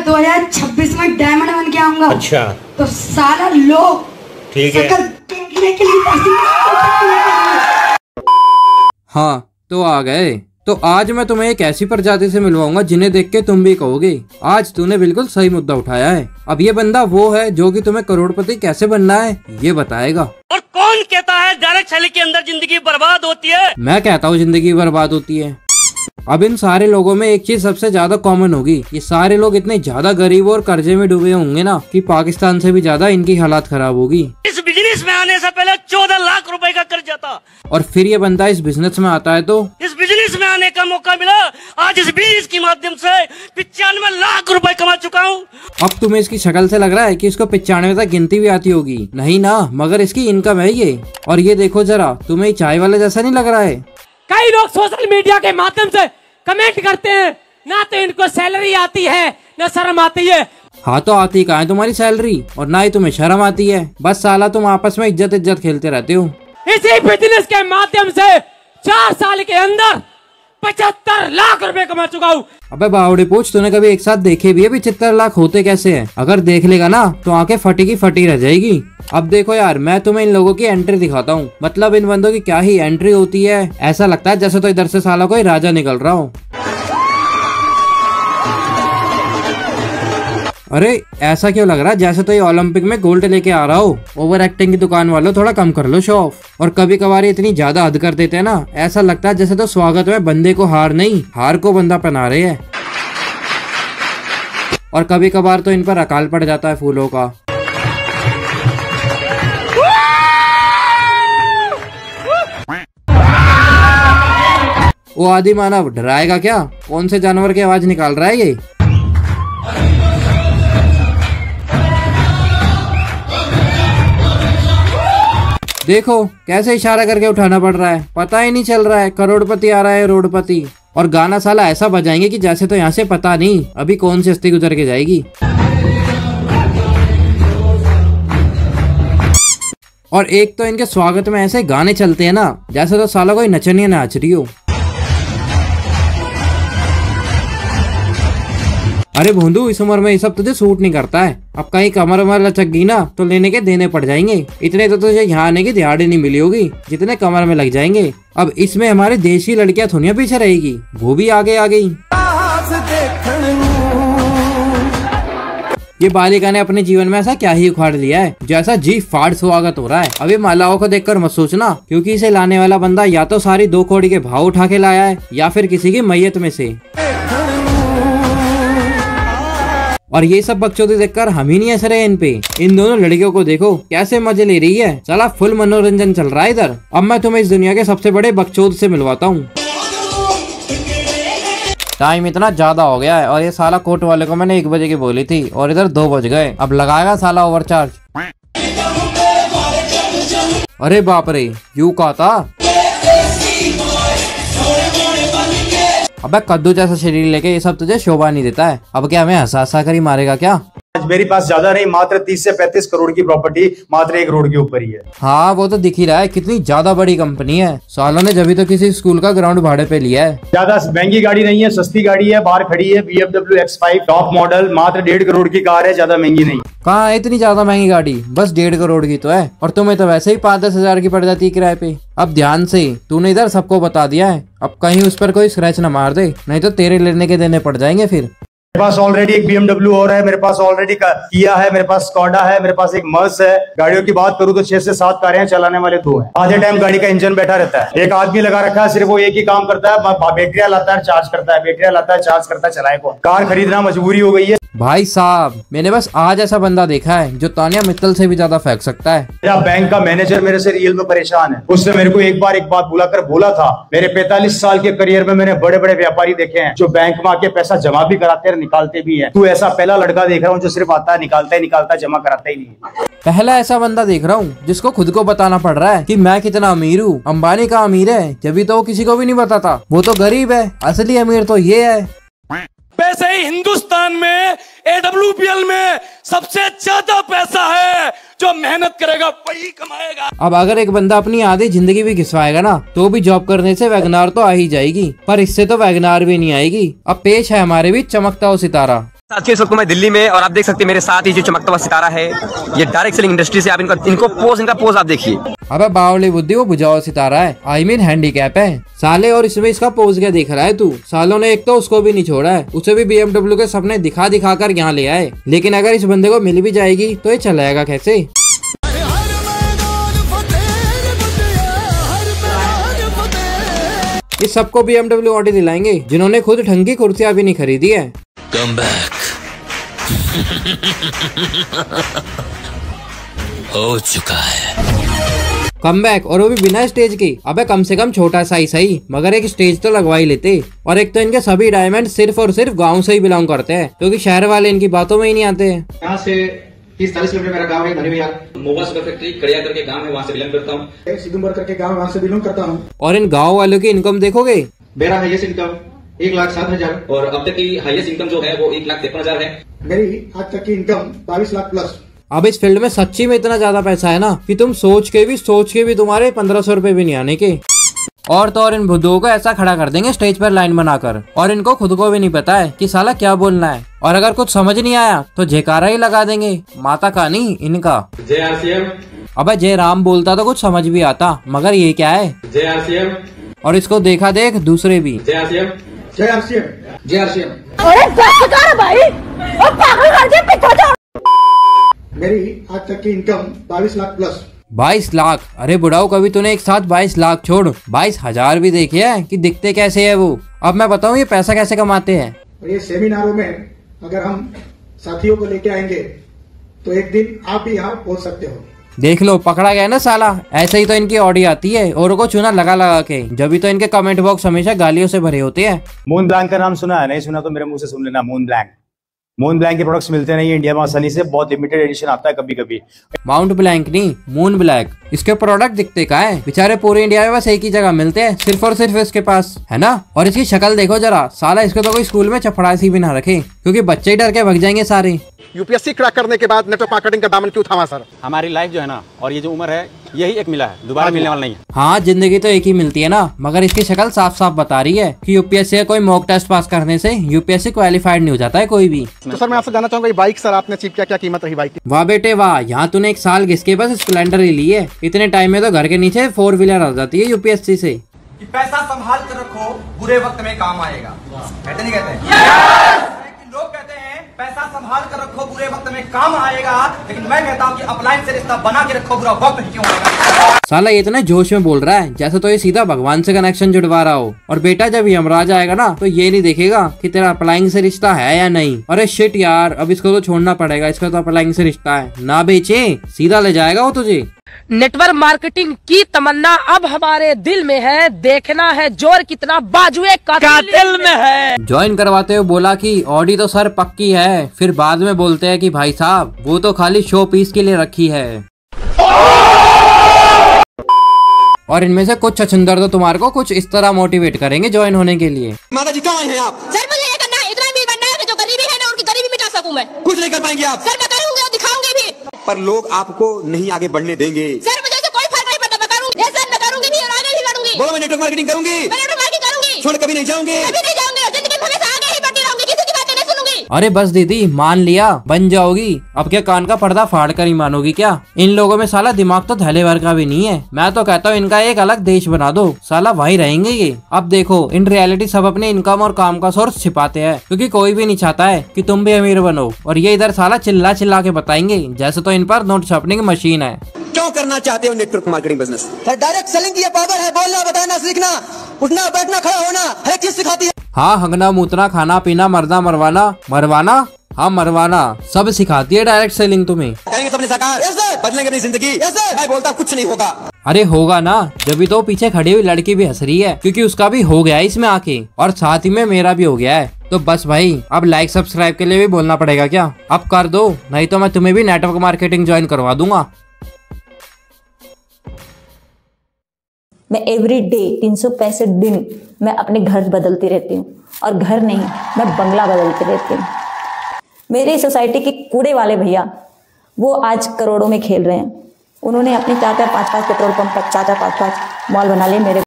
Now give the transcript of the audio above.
2026 में डायमंड बन के आऊंगा। अच्छा। तो सारा लोग ठीक है देखने के लिए हाँ तो आ गए। तो आज मैं तुम्हें एक ऐसी प्रजाति से मिलवाऊंगा जिन्हें देख के तुम भी कहोगे आज तूने बिल्कुल सही मुद्दा उठाया है। अब ये बंदा वो है जो कि तुम्हें करोड़पति कैसे बनना है ये बताएगा। और कौन कहता है डायरेक्ट छली के अंदर जिंदगी बर्बाद होती है? मैं कहता हूँ जिंदगी बर्बाद होती है। अब इन सारे लोगों में एक चीज सबसे ज्यादा कॉमन होगी, ये सारे लोग इतने ज्यादा गरीब और कर्जे में डूबे होंगे ना कि पाकिस्तान से भी ज्यादा इनकी हालात खराब होगी। इस बिजनेस में आने से पहले 14 लाख रुपए का कर्जा था और फिर ये बंदा इस बिजनेस में आता है तो इस बिजनेस में आने का मौका मिला। आज इस बिजनेस के माध्यम से 95 लाख रुपए कमा चुका हूँ। अब तुम्हें इसकी शक्ल से लग रहा है कि इसको 95 तक गिनती भी आती होगी। नहीं ना, मगर इसकी इनकम है ये। और ये देखो जरा, तुम्हें चाय वाले जैसा नहीं लग रहा है? कई लोग सोशल मीडिया के माध्यम से कमेंट करते हैं, ना तो इनको सैलरी आती है ना शर्म आती है। हाँ तो आती कहाँ है तुम्हारी सैलरी, और ना ही तुम्हें शर्म आती है। बस साला तुम आपस में इज्जत इज्जत खेलते रहते हो। इसी बिजनेस के माध्यम से 4 साल के अंदर 75 लाख रुपए कमा चुका हूँ। अबे बावड़ी पूछ, तूने कभी एक साथ देखे भी है 75 लाख होते कैसे हैं? अगर देख लेगा ना तो आंखें फटी की फटी रह जाएगी। अब देखो यार, मैं तुम्हें इन लोगों की एंट्री दिखाता हूँ। मतलब इन बंदों की क्या ही एंट्री होती है, ऐसा लगता है जैसे तो इधर से साला कोई राजा निकल रहा हो। अरे ऐसा क्यों लग रहा है जैसे तो ये ओलंपिक में गोल्ड लेके आ रहा हो। ओवर एक्टिंग की दुकान वालों, थोड़ा कम कर लो शो ऑफ। और कभी कभार इतनी ज्यादा हद कर देते हैं ना, ऐसा लगता है जैसे तो स्वागत में बंदे को हार नहीं, हार को बंदा पहना रहे हैं। और कभी कभार तो इन पर अकाल पड़ जाता है फूलों का। वो आदि मानव डराएगा क्या? कौन से जानवर की आवाज निकाल रहा है ये? देखो कैसे इशारा करके उठाना पड़ रहा है, पता ही नहीं चल रहा है करोड़पति आ रहा है रोडपति। और गाना साला ऐसा बजाएंगे कि जैसे तो यहाँ से पता नहीं अभी कौन सी हस्ती गुजर के जाएगी। और एक तो इनके स्वागत में ऐसे गाने चलते हैं ना जैसे तो साला कोई नचनिया नाच रही हो। अरे भोंदू, इस उम्र में ये सब तुझे सूट नहीं करता है। अब कहीं कमर वमर लचक गई ना तो लेने के देने पड़ जाएंगे। इतने तो तुझे यहाँ आने की दिहाड़ी नहीं मिली होगी जितने कमर में लग जाएंगे। अब इसमें हमारे देश की लड़कियां थोड़ियां पीछे रहेगी, वो भी आगे आ गई। ये बालिका ने अपने जीवन में ऐसा क्या ही उखाड़ लिया है जैसा जी फाड़ स्वागत हो रहा है। अभी मालाओं को देखकर मत सोचना, क्योंकि इसे लाने वाला बंदा या तो सारी 2 कौड़ी के भाव उठा के लाया है या फिर किसी की मैयत में से। और ये सब बकचोदी देखकर हम ही नहीं हंस रहे इन पे। इन दोनों लड़कियों को देखो कैसे मजे ले रही है, चला फुल मनोरंजन चल रहा है इधर। अब मैं तुम्हें इस दुनिया के सबसे बड़े बकचोद से मिलवाता हूँ। टाइम इतना ज्यादा हो गया है और ये साला कोर्ट वाले को मैंने 1 बजे की बोली थी और इधर 2 बज गए। अब लगाएगा साला ओवरचार्ज। अरे बाप रे, यू कहा था? अबे कद्दू जैसा शरीर लेके ये सब तुझे शोभा नहीं देता है। अब क्या हमें हंसा हंसा कर ही मारेगा क्या? मेरे पास ज्यादा नहीं, मात्र 30 से 35 करोड़ की प्रॉपर्टी मात्र 1 रोड के ऊपर ही है। हाँ वो तो दिख ही रहा है, कितनी ज्यादा बड़ी कंपनी है। सालों ने जब तो किसी स्कूल का ग्राउंड भाड़े पे लिया है। ज्यादा महंगी गाड़ी नहीं है, सस्ती गाड़ी है, बाहर खड़ी है BMW X5 टॉप मॉडल, मात्र 1.5 करोड़ की कार है, ज्यादा महंगी नहीं। कहाँ है इतनी ज्यादा महंगी गाड़ी? बस 1.5 करोड़ की तो है, और तुम्हें तो वैसे ही 5-10 हजार की पड़ जाती है किराए पे। अब ध्यान से, तूने इधर सबको बता दिया है, अब कहीं उस पर कोई स्क्रैच न मार दे, नहीं तो तेरे लेने के देने पड़ जाएंगे फिर। मेरे पास ऑलरेडी एक BMW और है, मेरे पास ऑलरेडी किया है, मेरे पास स्कॉडा है, मेरे पास एक मर्स है। गाड़ियों की बात करूं तो 6 से 7 कारें हैं, चलाने वाले 2 हैं। आधे टाइम गाड़ी का इंजन बैठा रहता है, एक आदमी लगा रखा है, सिर्फ वो एक ही काम करता है, बैटरियां लाता है, चार्ज करता है, बैटरियां लाता है, चार्ज करता है, चलाए कौन? कार खरीदना मजबूरी हो गई है। भाई साहब, मैंने बस आज ऐसा बंदा देखा है जो तानिया मित्तल से भी ज्यादा फेंक सकता है। मेरा बैंक का मैनेजर मेरे से रियल में परेशान है। उसने मेरे को एक बात बुलाकर बोला था, मेरे 45 साल के करियर में मैंने बड़े बड़े व्यापारी देखे हैं जो बैंक में आके पैसा जमा भी कराते हैं, निकालते भी हैं। तू ऐसा पहला लड़का देख रहा हूँ जो सिर्फ आता है, निकालता है, निकालता है, जमा कराता ही नहीं। पहला ऐसा बंदा देख रहा हूँ जिसको खुद को बताना पड़ रहा है कि मैं कितना अमीर हूँ। अंबानी का अमीर है, जब तो वो किसी को भी नहीं बताता, वो तो गरीब है, असली अमीर तो ये है। वैसे ही हिंदुस्तान में AWPL में सबसे ज्यादा पैसा है, जो मेहनत करेगा वही कमाएगा। अब अगर एक बंदा अपनी आधी जिंदगी भी घिसवाएगा ना तो भी जॉब करने से वैगनार तो आ ही जाएगी, पर इससे तो वैगनार भी नहीं आएगी। अब पेश है हमारे बीच चमकता हुआ सितारा। साथियों, इस वक्त मैं दिल्ली में और आप देख सकते हैं मेरे साथ ही जो चमकता हुआ सितारा है, ये डायरेक्ट सेलिंग इंडस्ट्री से आप इनका पोज आप देखिए। अबे बावली बुद्धि, वो बुझाओ सितारा है, आई मीन हैंडीकैप है साले। और इसमें इसका पोज क्या देख रहा है तू? सालों ने एक तो उसको भी नहीं छोड़ा है, उसे भी BMW के सपने दिखा दिखा कर यहाँ ले आए। लेकिन अगर इस बंदे को मिल भी जाएगी तो ये चलाएगा कैसे? इस सबको BMW ऑडी दिलाएंगे जिन्होंने खुद ढंग की कुर्सियां भी नहीं खरीदी है। कम बैक हो चुका है। कमबैक, और वो भी बिना स्टेज के। अबे कम से कम छोटा सा ही सही, मगर एक स्टेज तो लगवा ही लेते। और एक तो इनके सभी डायमंड सिर्फ और सिर्फ गांव से ही बिलोंग करते हैं, क्योंकि शहर वाले इनकी बातों में ही नहीं आते हैं। यहाँ से 30-40 किलोमीटर मेरा गाँव है धनी भैया। मोबा सुगर फैक्ट्री कड़िया करके गाँव है, वहाँ से बिलोंग करता हूँ। सिद्धूमर करके गाँव, वहाँ से बिलोंग करता हूँ। और इन गाँव वालों की इनकम देखोगे, मेरा हाईएस्ट इनकम 1,07,000 और अब तक की हाईएस्ट इनकम जो है वो 1,53,000 है। मेरी आज तक की इनकम 22 लाख प्लस। अब इस फील्ड में सच्ची में इतना ज्यादा पैसा है ना कि तुम सोच के भी तुम्हारे 1500 रुपए भी नहीं आने के। और तो और इन बुद्धुओं को ऐसा खड़ा कर देंगे स्टेज पर लाइन बनाकर, और इनको खुद को भी नहीं पता है कि साला क्या बोलना है। और अगर कुछ समझ नहीं आया तो जयकारा ही लगा देंगे, माता का नहीं इनका। जय आरसीएम। अबे जय राम बोलता तो कुछ समझ भी आता, मगर ये क्या है? जय आरसीएम। और इसको देखा देख दूसरे भी। जय आरसीएम, जय आरसीएम, जय आरसीएम। मेरी आज तक की इनकम 22 लाख प्लस। 22 लाख? अरे बुढ़ाओ, कभी तूने एक साथ 22 लाख छोड़ 22,000 भी देखे है कि दिखते कैसे है वो। अब मैं बताऊं ये पैसा कैसे कमाते हैं। और ये सेमिनारों में अगर हम साथियों को लेके आएंगे तो एक दिन आप भी यहाँ पहुँच सकते हो। देख लो, पकड़ा गया ना साला। ऐसे ही तो इनकी ऑडी आती है, औरों को चूना लगा लगा के। जब तो इनके कमेंट बॉक्स हमेशा गालियों से भरे होते हैं। मून ब्लैंक का नाम सुना है? नहीं सुना तो मेरे मुंह से सुन लेना। मून ब्लैंक के प्रोडक्ट्स मिलते नहीं इंडिया में आसानी से, बहुत लिमिटेड एडिशन आता है कभी कभी। माउंट ब्लैंक नहीं, मून ब्लैक। इसके प्रोडक्ट दिखते का है बेचारे, पूरे इंडिया में बस एक ही जगह मिलते हैं, सिर्फ और सिर्फ इसके पास, है ना। और इसकी शक्ल देखो जरा, साला इसको तो कोई स्कूल में चपड़ासी भी ना रखे, क्योंकि बच्चे ही डर के भग जाएंगे सारे। यूपीएससी क्रैक करने के बाद नेटवर्क मार्केटिंग का दामन क्यों थामा सर? हमारी लाइफ जो है ना, और ये जो उम्र है, यही एक मिला है, दोबारा मिलने वाला नहीं है। हाँ, जिंदगी तो एक ही मिलती है ना, मगर इसकी शक्ल साफ साफ बता रही है कि यूपीएससी का कोई मॉक टेस्ट पास करने से यूपीएससी क्वालिफाइड नहीं हो जाता है कोई भी। तो सर मैं आपसे जानना चाहूंगा, बाइक सर आपने चीप क्या कीमत रही बाइक की? वाह बेटे वाह, यहाँ तूने एक साल घिसके बस स्प्लेंडर ही ली है। इतने टाइम में तो घर के नीचे 4 व्हीलर आ जाती है यूपीएससी से। कि पैसा संभाल कर रखो, बुरे वक्त में काम आएगा। कहते नहीं कहते? लोग कहते हैं पैसा संभाल कर रखो, बुरे वक्त में काम आएगा, लेकिन मैं कहता हूँ कि अपलाइन से रिश्ता बना के रखो, बुरा वक्त ही क्यों आएगा। साला ये इतने जोश में बोल रहा है जैसे तो ये सीधा भगवान से कनेक्शन जुड़वा रहा हो। और बेटा जब यमराज आएगा ना तो ये नहीं देखेगा कि तेरा अपलाइंग से रिश्ता है या नहीं। अरे शिट यार, अब इसको तो छोड़ना पड़ेगा, इसका तो अपलाइंग से रिश्ता है। ना बेचे, सीधा ले जाएगा वो तुझे। नेटवर्क मार्केटिंग की तमन्ना अब हमारे दिल में है, देखना है जोर कितना बाजुए कातिल में है। ज्वाइन करवाते हुए बोला कि ऑडी तो सर पक्की है, फिर बाद में बोलते हैं कि भाई साहब वो तो खाली शो पीस के लिए रखी है। और इनमें से कुछ छछुंदर तो तुम्हारे को कुछ इस तरह मोटिवेट करेंगे ज्वाइन होने के लिए। माता जी कहाँ हैं आप? सर मुझे ये करना है, इतना भी बनना है कि जो गरीबी है ना उनकी गरीबी मिटा सकूं मैं। कुछ नहीं कर पाएंगे आप? सर मैं करूंगी और दिखाऊंगी भी। पर लोग आपको नहीं आगे बढ़ने देंगे। सर मुझे तो कोई फर्क नहीं पड़ता, मैं करूंगी। सर मैं करूंगी भी और आगे भी बढ़ूंगी। बोलो मैं नेटवर्क मार्केटिंग करूंगी। मैं नेटवर्क मार्केटिंग करूंगी, छोड़ कभी नहीं जाऊंगी। कभी नहीं जाऊंगी, जिंदगी में हमेशा आगे ही बढ़ती रहूंगी, किसी की बातें नहीं सुनूंगी। अरे बस दीदी, मान लिया बन जाओगी, अब क्या कान का पर्दा फाड़ कर ही मानोगी क्या? इन लोगों में साला दिमाग तो थैले भर का भी नहीं है। मैं तो कहता हूँ इनका एक अलग देश बना दो, साला वहीं रहेंगे ये। अब देखो इन रियलिटी सब अपने इनकम और काम का सोर्स छिपाते हैं, क्योंकि कोई भी नहीं चाहता है कि तुम भी अमीर बनो। और ये इधर साला चिल्ला चिल्ला के बताएंगे जैसे तो इन पर नोट छापने की मशीन है। क्यों करना चाहते हो network marketing business? Direct selling की पावर है, बोलना बताना सीखना, उठना बैठना खड़ा होना, हर एक चीज सिखाती है। हाँ, हंगना मूतना खाना पीना मरना मरवाना हाँ मरवाना सब सिखाती है डायरेक्ट सेलिंग तुम्हें। करेंगे सबने साकार, बदलेंगे अपनी जिंदगी। मैं बोलता कुछ नहीं होगा। अरे होगा ना, जब तो पीछे खड़ी हुई लड़की भी हंस रही है, क्योंकि उसका भी हो गया है इसमें आके, और साथ ही में मेरा भी हो गया है। तो बस भाई, अब लाइक सब्सक्राइब के लिए भी बोलना पड़ेगा क्या? अब कर दो, नहीं तो मैं तुम्हें भी नेटवर्क मार्केटिंग ज्वाइन करवा दूंगा। मैं एवरी डे 365 दिन मैं अपने घर बदलती रहती हूँ, और घर नहीं मैं बंगला बदलती रहती हूँ। मेरी सोसाइटी के कूड़े वाले भैया वो आज करोड़ों में खेल रहे हैं। उन्होंने अपने 4-4, 5-5 पेट्रोल पंप, 4-4, 5-5 मॉल बना लिए मेरे